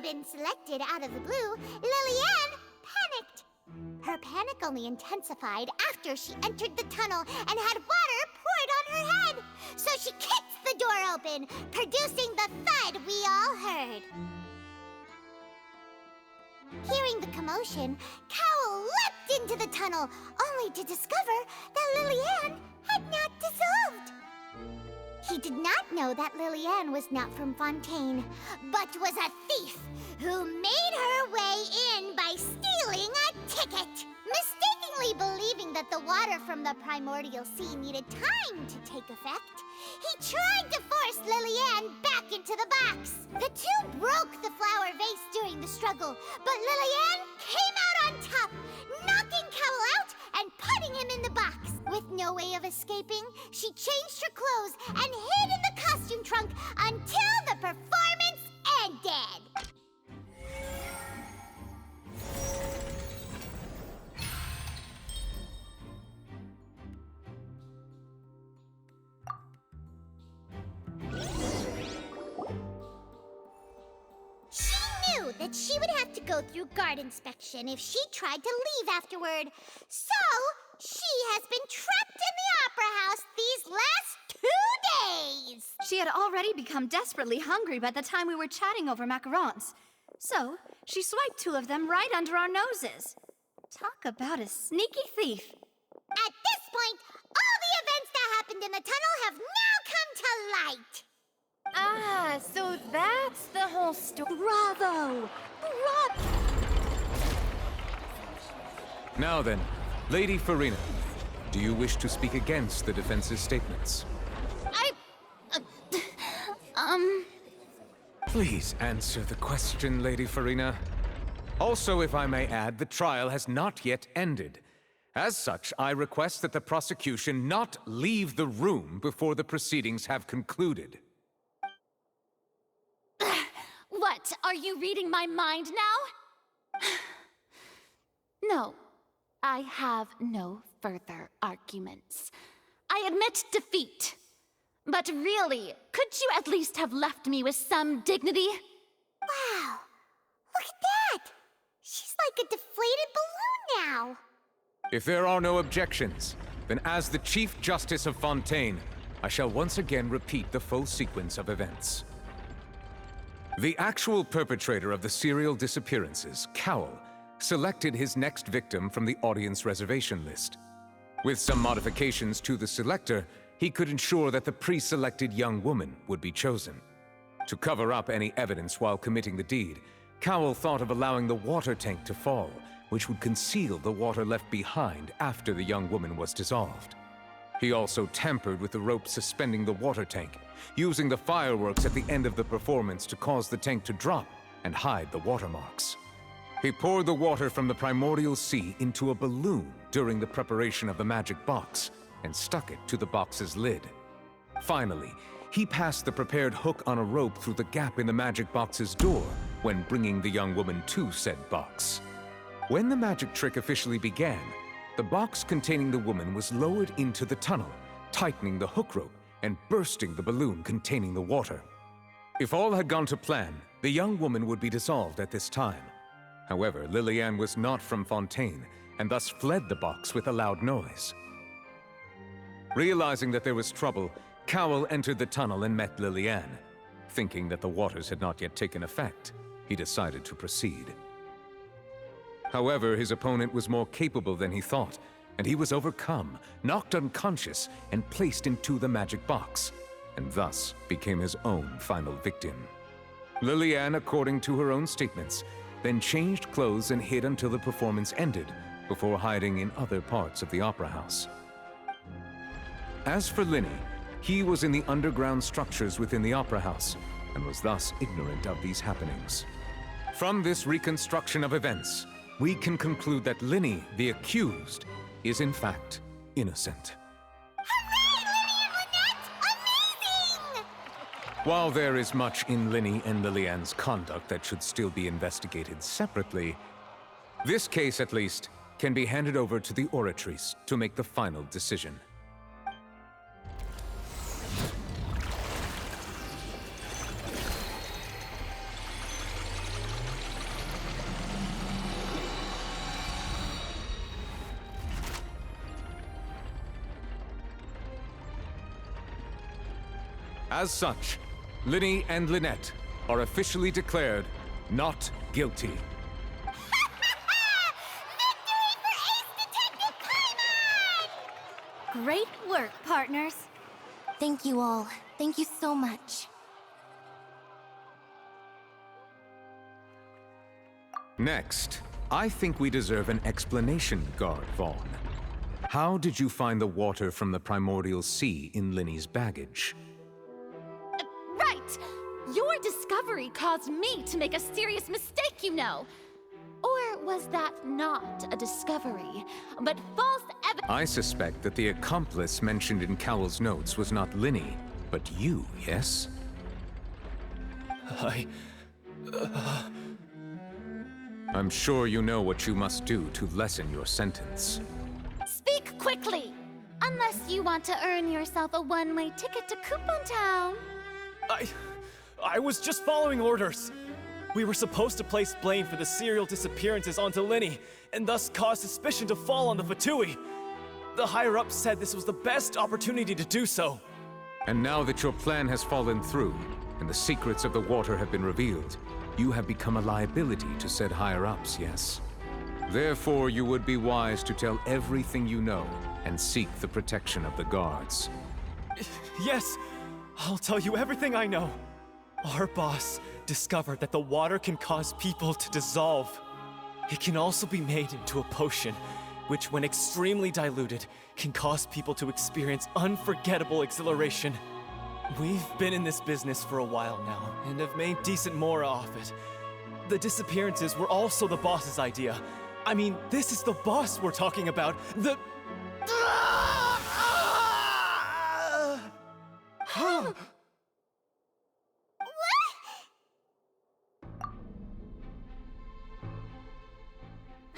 been selected out of the blue, Lily-Anne panicked. Her panic only intensified after she entered the tunnel and had water poured on her head. So she kicked the door open, producing the thud we all heard. Hearing the commotion, Cowell leapt into the tunnel, only to discover that Lily-Anne had not dissolved. He did not know that Lily-Anne was not from Fontaine, but was a thief who made her way in by stealing a ticket. Mistakenly believing that the water from the primordial sea needed time to take effect, he tried to force Lily-Anne back into the box. The two broke the flower vase during the struggle, but Lily-Anne came out on top, knocking Cowell out and putting him in the box. With no way of escaping, she changed her clothes and hid in the costume trunk until the performance ended. She knew that she would have to go through guard inspection if she tried to leave afterward. So, she has been trapped in the Opera House these last 2 days! She had already become desperately hungry by the time we were chatting over macarons. So, she swiped 2 of them right under our noses. Talk about a sneaky thief. At this point, all the events that happened in the tunnel have now come to light! Ah, so that's the whole story. Bravo! Bravo! Now then, Lady Furina, do you wish to speak against the defense's statements? Please answer the question, Lady Furina. Also, if I may add, the trial has not yet ended. As such, I request that the prosecution not leave the room before the proceedings have concluded. What, are you reading my mind now? No, I have no further arguments. I admit defeat. But really, could you at least have left me with some dignity? Wow, look at that! She's like a deflated balloon now. If there are no objections, then as the Chief Justice of Fontaine, I shall once again repeat the full sequence of events. The actual perpetrator of the serial disappearances, Cowell, selected his next victim from the audience reservation list. With some modifications to the selector, he could ensure that the pre-selected young woman would be chosen. To cover up any evidence while committing the deed, Cowell thought of allowing the water tank to fall, which would conceal the water left behind after the young woman was dissolved. He also tampered with the rope suspending the water tank, using the fireworks at the end of the performance to cause the tank to drop and hide the watermarks. He poured the water from the primordial sea into a balloon during the preparation of the magic box and stuck it to the box's lid. Finally, he passed the prepared hook on a rope through the gap in the magic box's door when bringing the young woman to said box. When the magic trick officially began, the box containing the woman was lowered into the tunnel, tightening the hook rope and bursting the balloon containing the water. If all had gone to plan, the young woman would be dissolved at this time. However, Lily-Anne was not from Fontaine, and thus fled the box with a loud noise. Realizing that there was trouble, Cowell entered the tunnel and met Lily-Anne. Thinking that the waters had not yet taken effect, he decided to proceed. However, his opponent was more capable than he thought, and he was overcome, knocked unconscious, and placed into the magic box, and thus became his own final victim. Lily-Anne, according to her own statements, then changed clothes and hid until the performance ended, before hiding in other parts of the opera house. As for Linny, he was in the underground structures within the opera house, and was thus ignorant of these happenings. From this reconstruction of events, we can conclude that Linny, the accused, is in fact innocent. Hooray, Linny and Lynette! Amazing! While there is much in Linny and Lily-Anne's conduct that should still be investigated separately, this case, at least, can be handed over to the Oratrice to make the final decision. As such, Linny and Lynette are officially declared not guilty. Victory for Ace Detective Paimon! Great work, partners. Thank you all. Thank you so much. Next, I think we deserve an explanation, Guard Vaughn. How did you find the water from the primordial sea in Linny's baggage? Right! Your discovery caused me to make a serious mistake, you know. Or was that not a discovery, but false evidence? I suspect that the accomplice mentioned in Cowell's notes was not Linny, but you, yes? I'm sure you know what you must do to lessen your sentence. Speak quickly! Unless you want to earn yourself a one-way ticket to Coupon Town. I was just following orders. We were supposed to place blame for the serial disappearances onto Linny, and thus cause suspicion to fall on the Fatui. The higher-ups said this was the best opportunity to do so. And now that your plan has fallen through, and the secrets of the water have been revealed, you have become a liability to said higher-ups, yes? Therefore, you would be wise to tell everything you know, and seek the protection of the guards. Yes, I'll tell you everything I know. Our boss discovered that the water can cause people to dissolve. It can also be made into a potion, which when extremely diluted, can cause people to experience unforgettable exhilaration. We've been in this business for a while now, and have made decent mora off it. The disappearances were also the boss's idea. I mean, this is the boss we're talking about. The...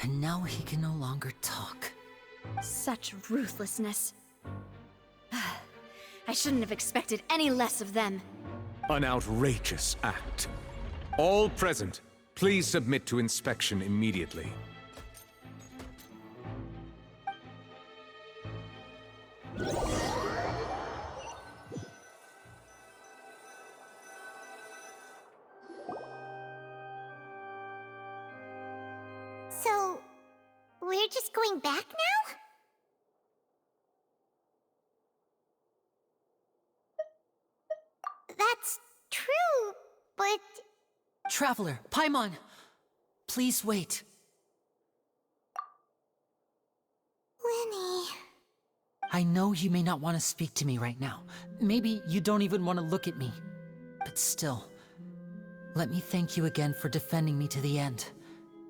And now he can no longer talk. Such ruthlessness. I shouldn't have expected any less of them. An outrageous act. All present, please submit to inspection immediately. So, we're just going back now? That's true, but... Traveler, Paimon! Please wait. Linny... I know you may not want to speak to me right now. Maybe you don't even want to look at me. But still, let me thank you again for defending me to the end,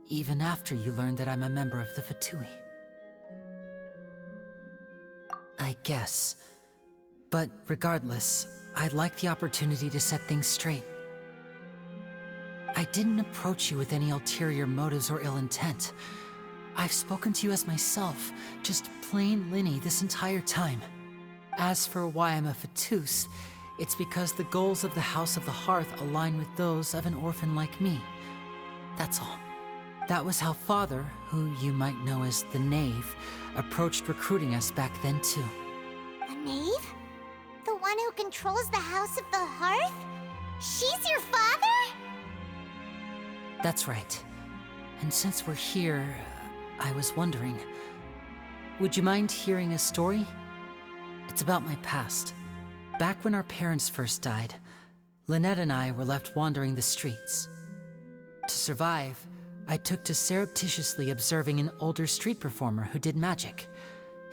even after you learned that I'm a member of the Fatui. I guess. But regardless, I'd like the opportunity to set things straight. I didn't approach you with any ulterior motives or ill intent. I've spoken to you as myself, just plain Linny this entire time. As for why I'm a Fatus, it's because the goals of the House of the Hearth align with those of an orphan like me. That's all. That was how Father, who you might know as the Knave, approached recruiting us back then too. A knave? The one who controls the House of the Hearth? She's your father? That's right. And since we're here, I was wondering, would you mind hearing a story? It's about my past. Back when our parents first died, Lynette and I were left wandering the streets. To survive, I took to surreptitiously observing an older street performer who did magic.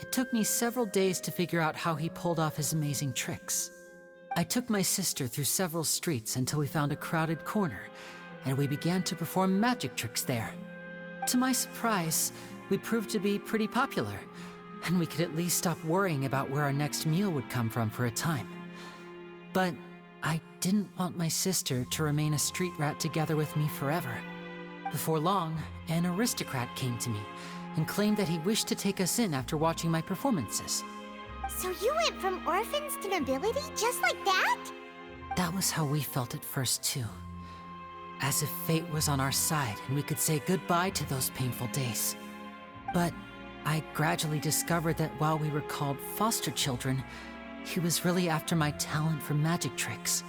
It took me several days to figure out how he pulled off his amazing tricks. I took my sister through several streets until we found a crowded corner, and we began to perform magic tricks there. To my surprise, we proved to be pretty popular, and we could at least stop worrying about where our next meal would come from for a time. But I didn't want my sister to remain a street rat together with me forever. Before long, an aristocrat came to me and claimed that he wished to take us in after watching my performances. So you went from orphans to nobility just like that? That was how we felt at first too. As if fate was on our side and we could say goodbye to those painful days. But I gradually discovered that while we were called foster children, He was really after my talent for magic tricks.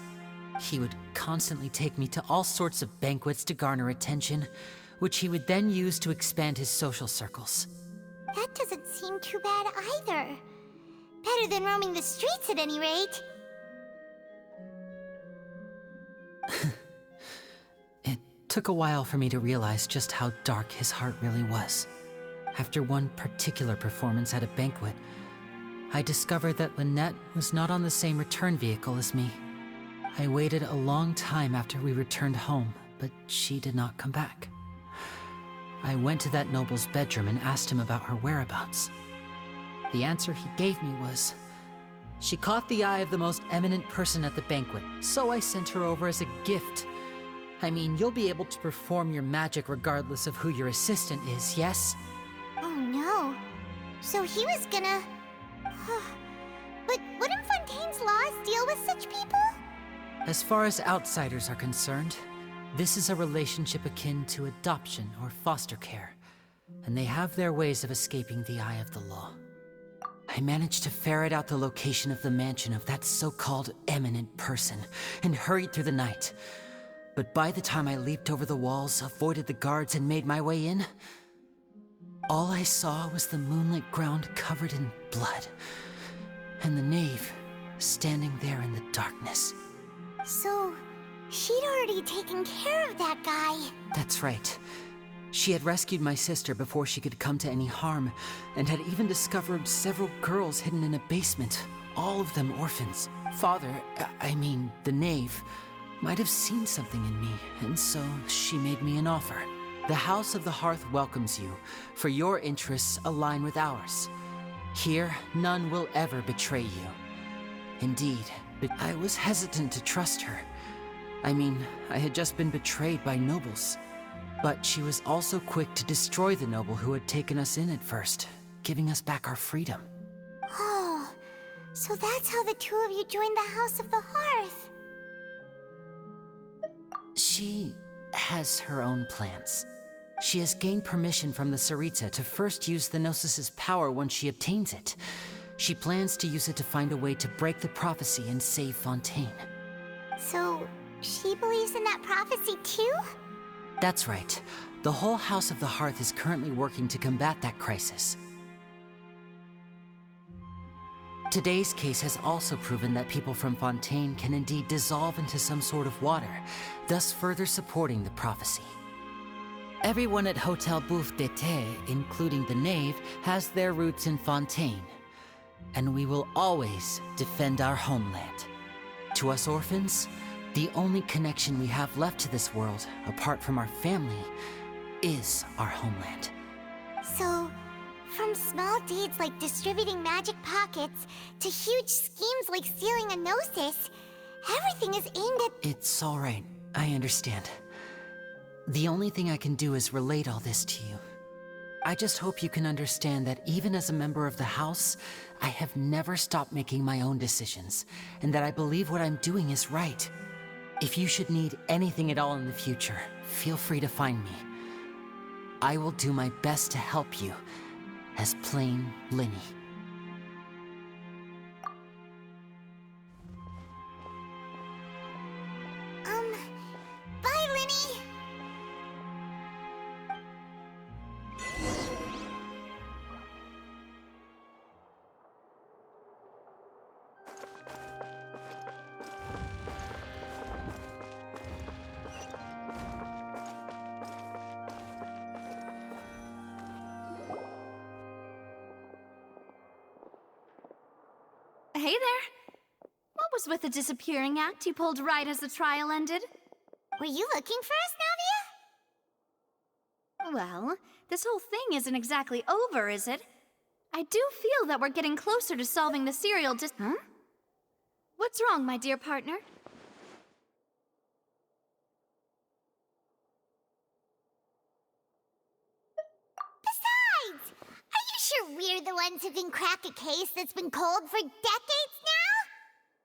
He would constantly take me to all sorts of banquets to garner attention, which he would then use to expand his social circles. That doesn't seem too bad either. Better than roaming the streets at any rate. It took a while for me to realize just how dark his heart really was. After one particular performance at a banquet, I discovered that Lynette was not on the same return vehicle as me. I waited a long time after we returned home, but she did not come back. I went to that noble's bedroom and asked him about her whereabouts. The answer he gave me was, she caught the eye of the most eminent person at the banquet, so I sent her over as a gift. I mean, you'll be able to perform your magic regardless of who your assistant is, yes? Oh no. So he was gonna... But wouldn't Fontaine's laws deal with such people? As far as outsiders are concerned, this is a relationship akin to adoption or foster care, and they have their ways of escaping the eye of the law. I managed to ferret out the location of the mansion of that so-called eminent person and hurried through the night. But by the time I leaped over the walls, avoided the guards, and made my way in, all I saw was the moonlit ground covered in blood, and the knave standing there in the darkness. So, she'd already taken care of that guy. That's right. She had rescued my sister before she could come to any harm, and had even discovered several girls hidden in a basement, all of them orphans. Father, I mean, the knave, might have seen something in me, and so she made me an offer. The House of the Hearth welcomes you, for your interests align with ours. Here, none will ever betray you. Indeed, but I was hesitant to trust her. I mean, I had just been betrayed by nobles. But she was also quick to destroy the noble who had taken us in at first, giving us back our freedom. Oh, so that's how the two of you joined the House of the Hearth. She has her own plans. She has gained permission from the Tsaritsa to first use the Gnosis' power once she obtains it. She plans to use it to find a way to break the prophecy and save Fontaine. So, she believes in that prophecy too? That's right. The whole House of the Hearth is currently working to combat that crisis. Today's case has also proven that people from Fontaine can indeed dissolve into some sort of water, thus further supporting the prophecy. Everyone at Hotel Bouffe d'été, including the knave, has their roots in Fontaine. And we will always defend our homeland. To us orphans, the only connection we have left to this world, apart from our family, is our homeland. So, from small deeds like distributing magic pockets to huge schemes like stealing a Gnosis, everything is aimed at... It's all right. I understand. The only thing I can do is relate all this to you. I just hope you can understand that even as a member of the House, I have never stopped making my own decisions, and that I believe what I'm doing is right. If you should need anything at all in the future, feel free to find me. I will do my best to help you, as plain Lyney. Bye, Lyney! Hey there. What was with the disappearing act you pulled right as the trial ended? Were you looking for us, Navia? Well, this whole thing isn't exactly over, is it? I do feel that we're getting closer to solving the serial Huh? What's wrong, my dear partner? Besides, are you sure we're the ones who can crack a case that's been cold for decades now?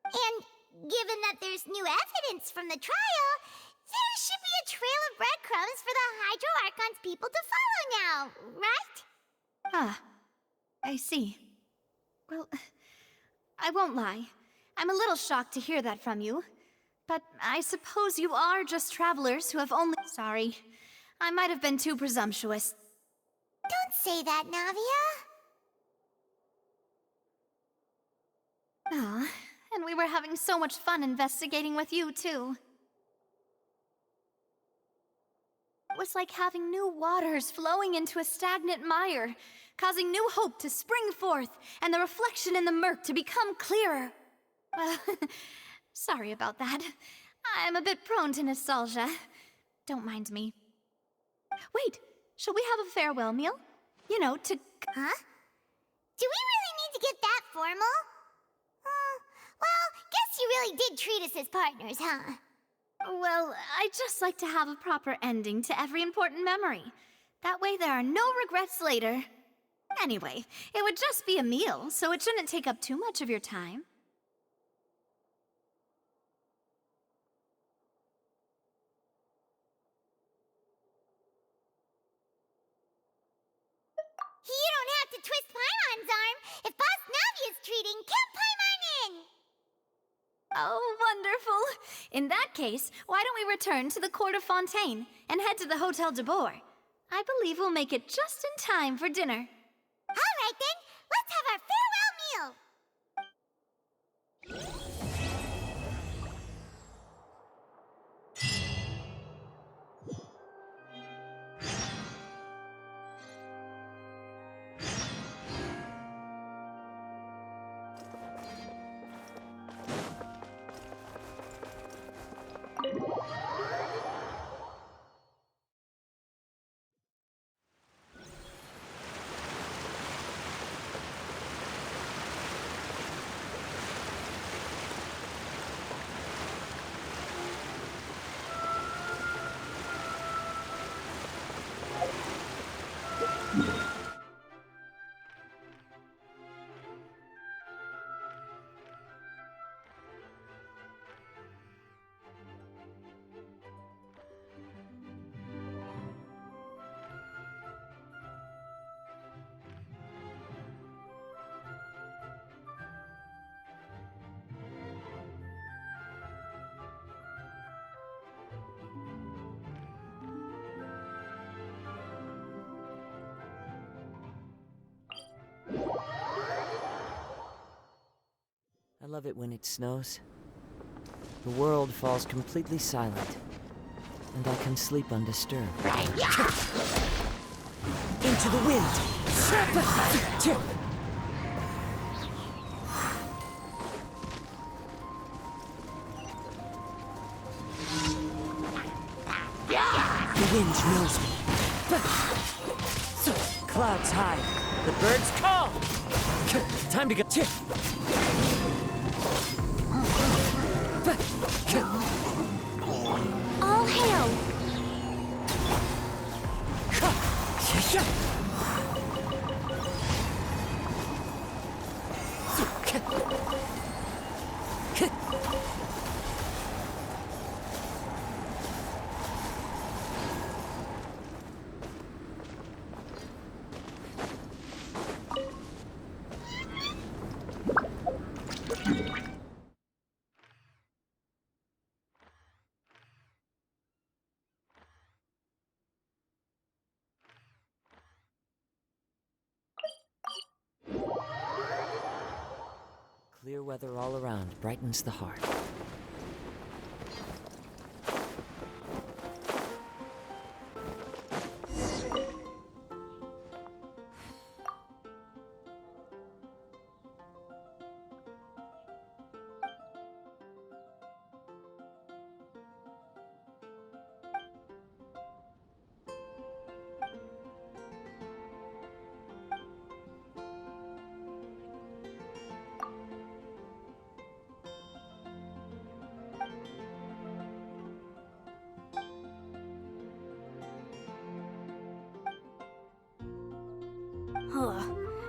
And given that there's new evidence from the trial, there should be a trail of breadcrumbs for the Hydro Archon's people to follow now, right? Ah, I see. Well, I won't lie. I'm a little shocked to hear that from you. But I suppose you are just travelers who have only— Sorry. I might have been too presumptuous. Don't say that, Navia. Ah, and we were having so much fun investigating with you, too. It was like having new waters flowing into a stagnant mire, causing new hope to spring forth, and the reflection in the murk to become clearer. Well, sorry about that. I'm a bit prone to nostalgia. Don't mind me. Wait, shall we have a farewell meal? You know, to— Huh? Do we really need to get that formal? Well, guess you really did treat us as partners, huh? Well, I'd just like to have a proper ending to every important memory. That way there are no regrets later. Anyway, it would just be a meal, so it shouldn't take up too much of your time. You don't have to twist Paimon's arm. If Boss Navia's treating, count Paimon in! Oh, wonderful! In that case, why don't we return to the Court of Fontaine and head to the Hotel de Boer? I believe we'll make it just in time for dinner. All right then, let's have our farewell meal! I love it when it snows. The world falls completely silent, and I can sleep undisturbed. Into the wind! The wind knows me. Clouds high. The birds call! Time to go. All hail! Clear weather all around brightens the heart.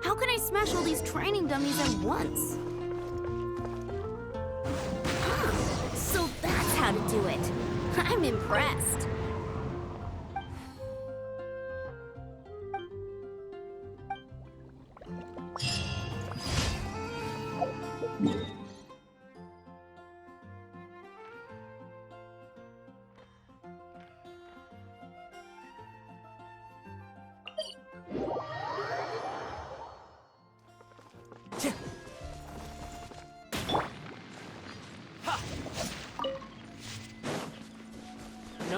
How can I smash all these training dummies at once? So that's how to do it. I'm impressed.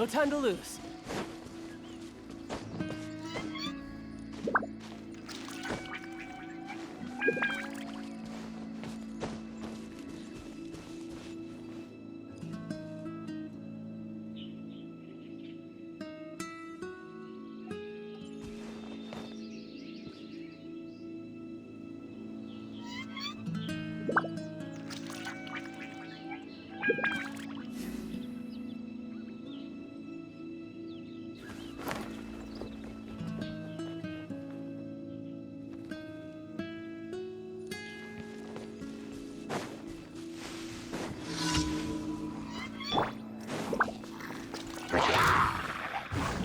No time to lose.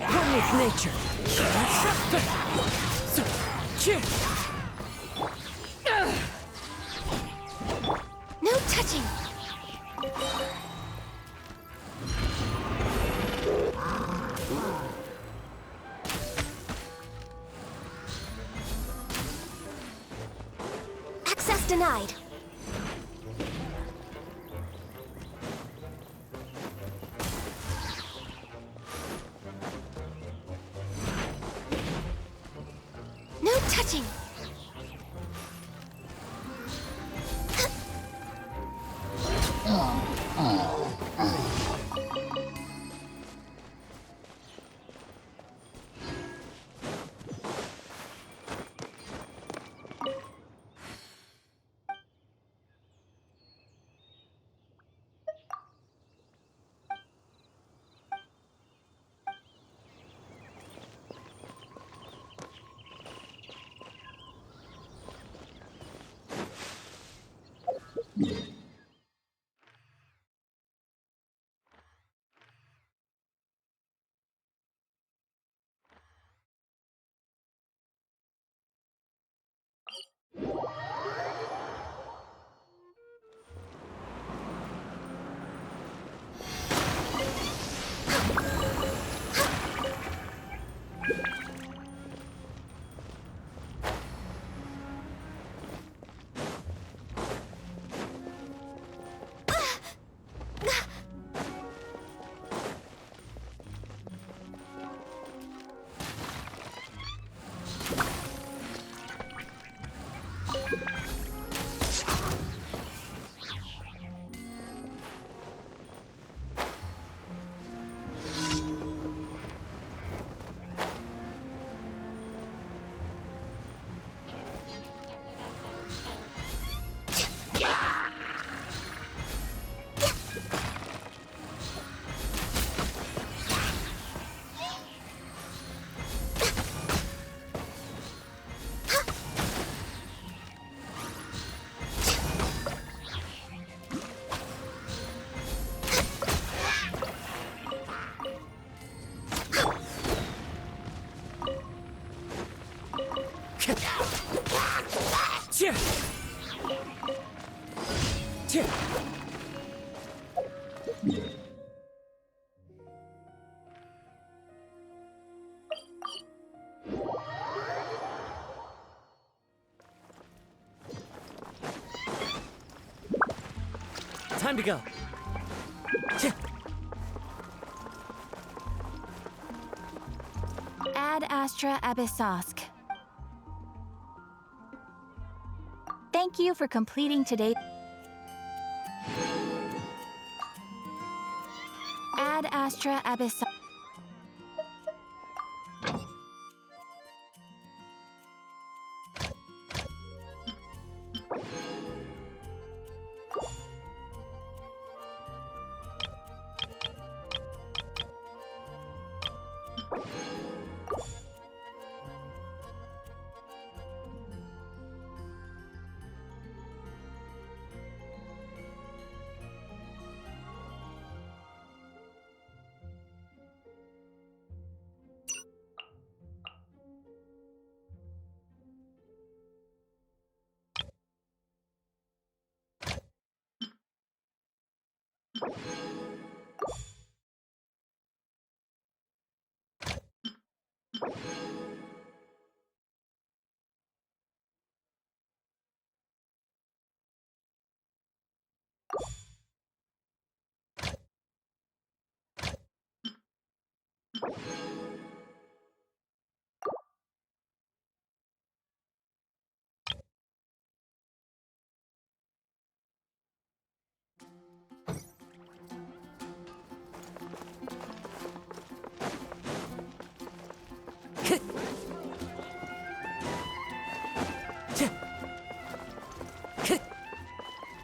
One with nature. No touching! Access denied. No touching! Time to go. Ad Astra Abyssosque. Thank you for completing today. Ad Astra Abyssosque.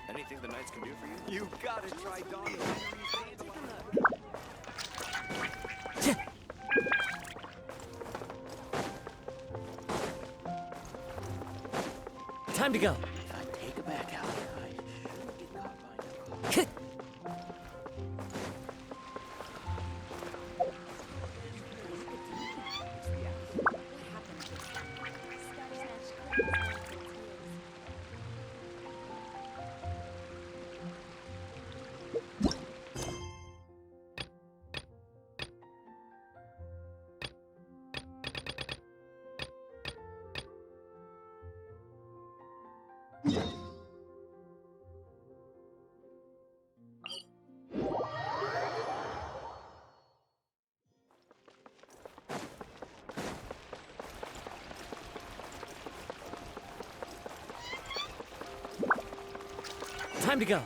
Anything the knights can do for you? You gotta try Donnie. Time to go. If I take a back alley, I shouldn't get caught by no Time to go.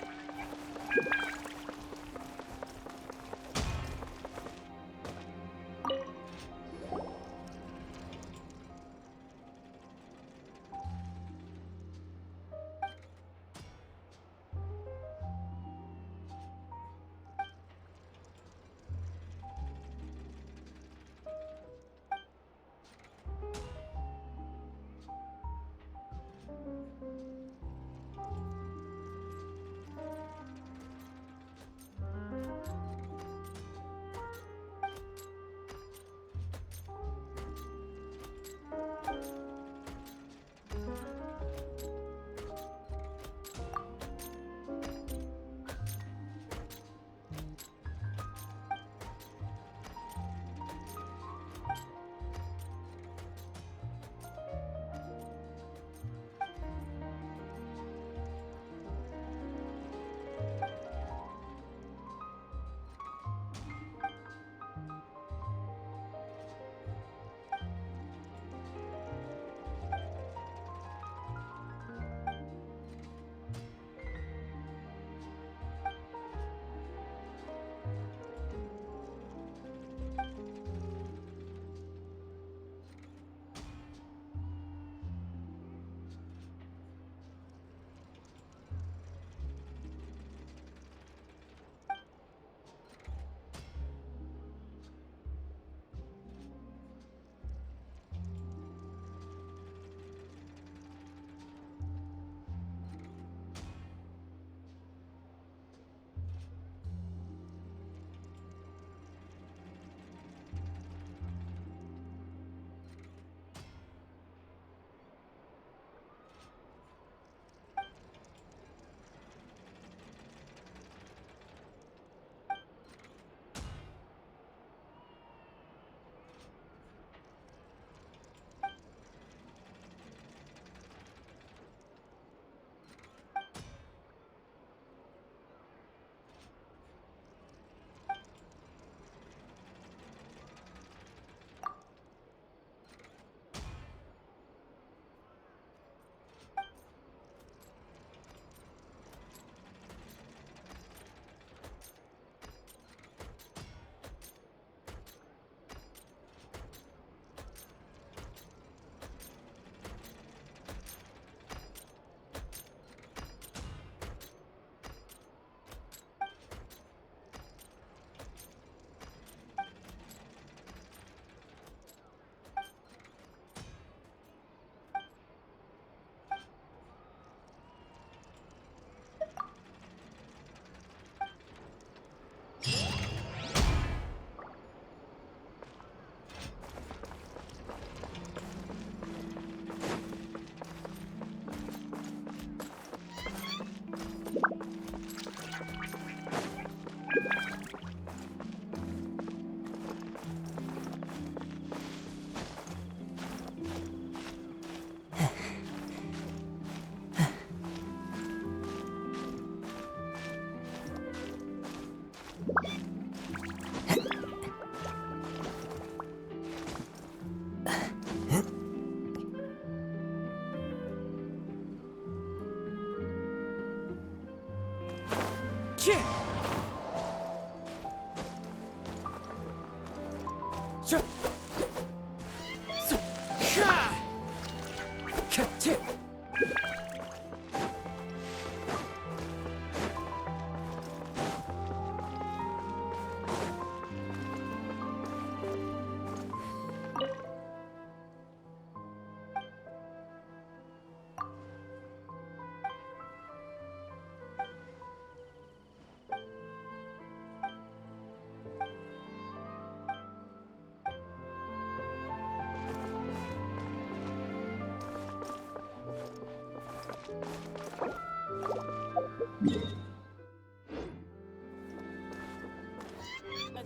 A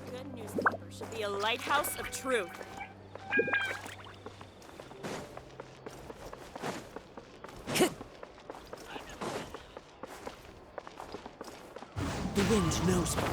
good newspaper should be a lighthouse of truth. The wind knows me.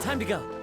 Time to go.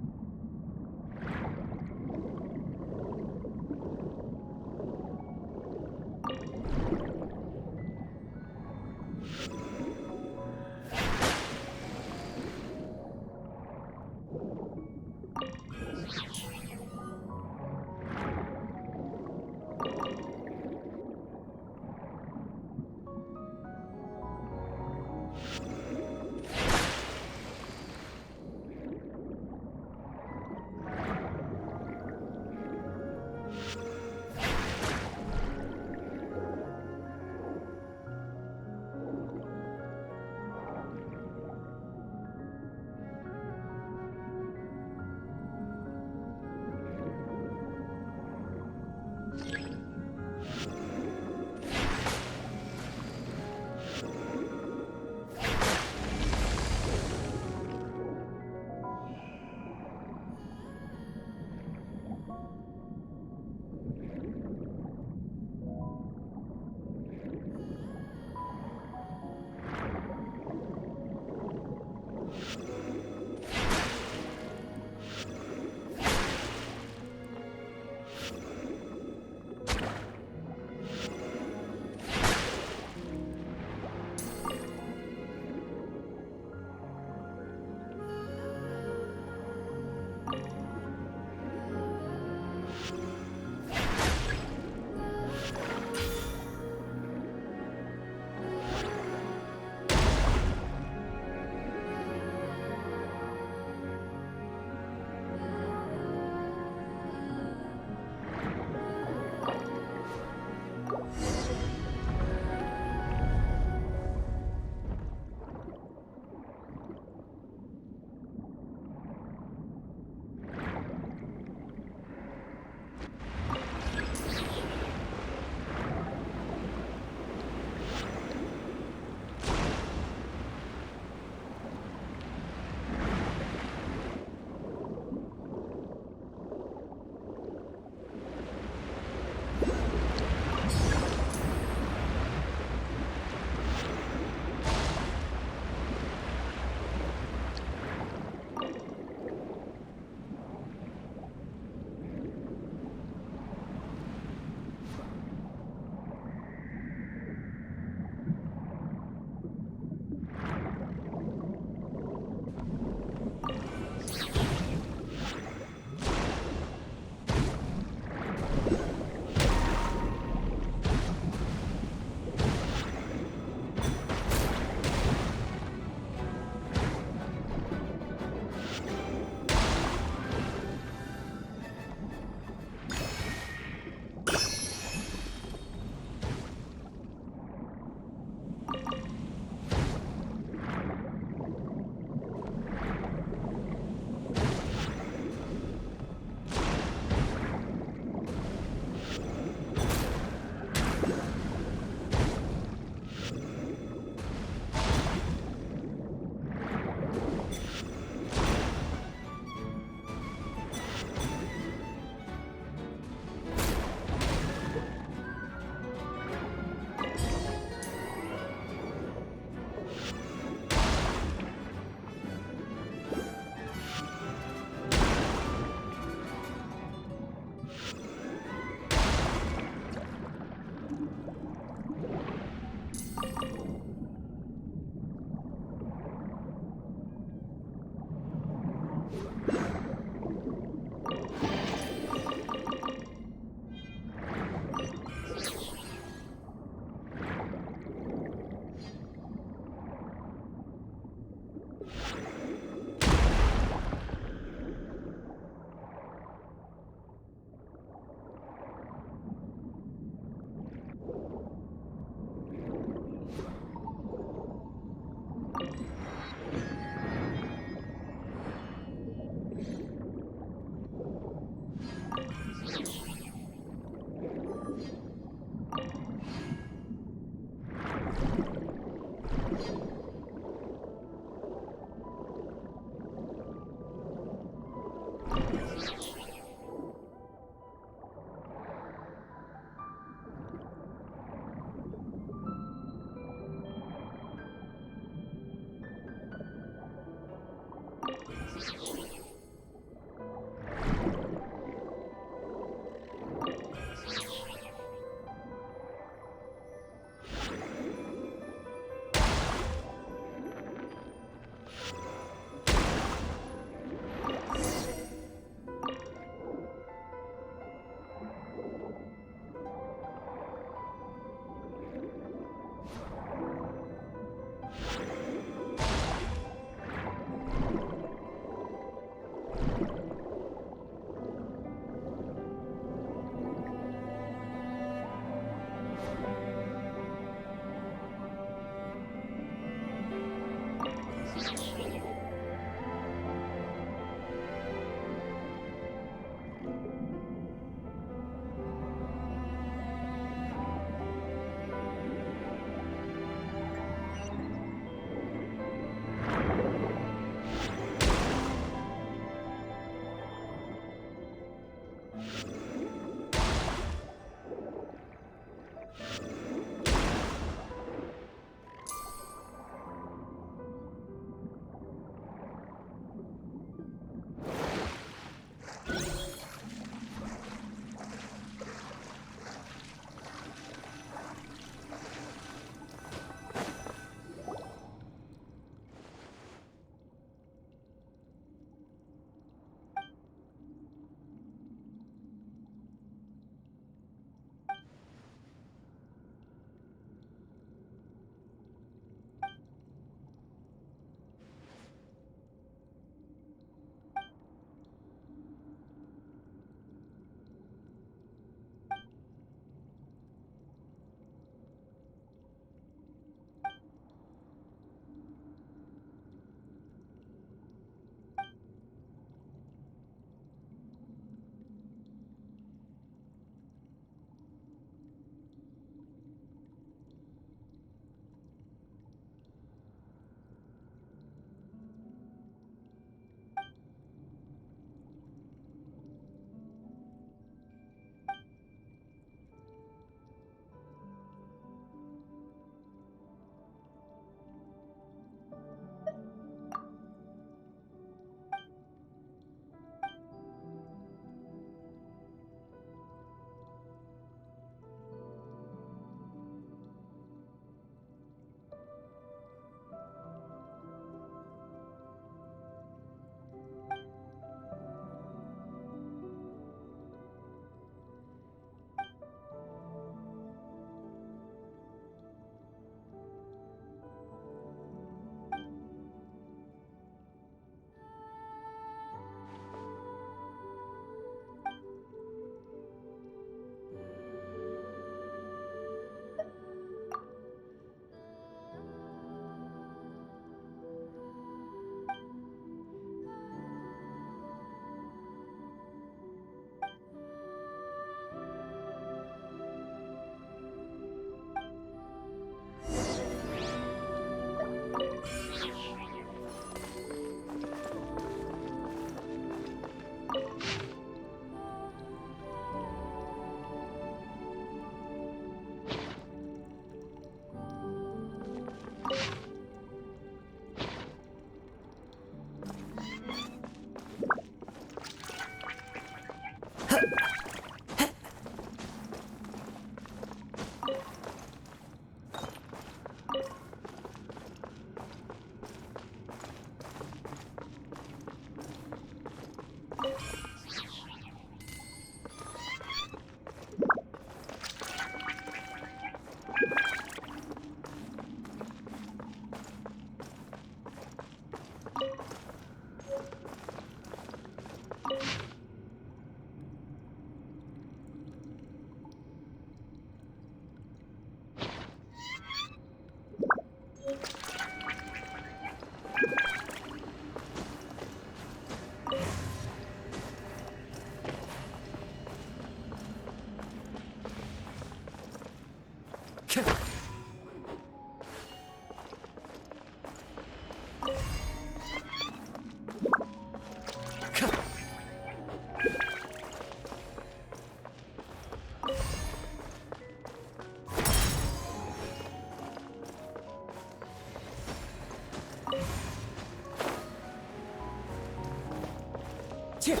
Into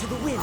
the wind.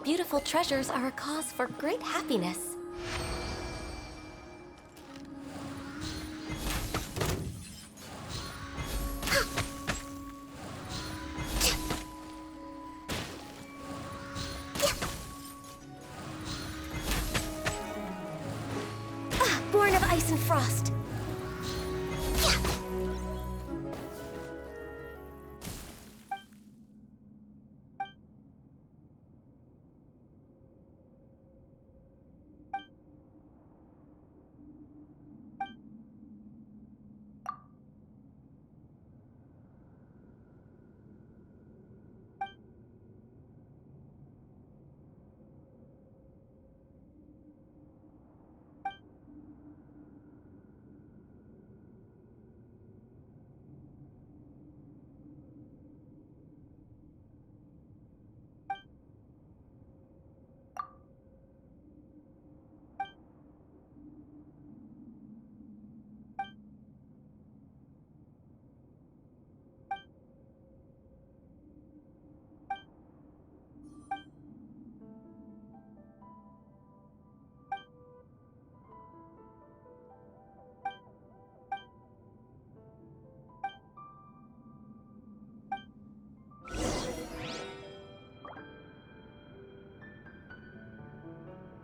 Beautiful treasures are a cause for great happiness.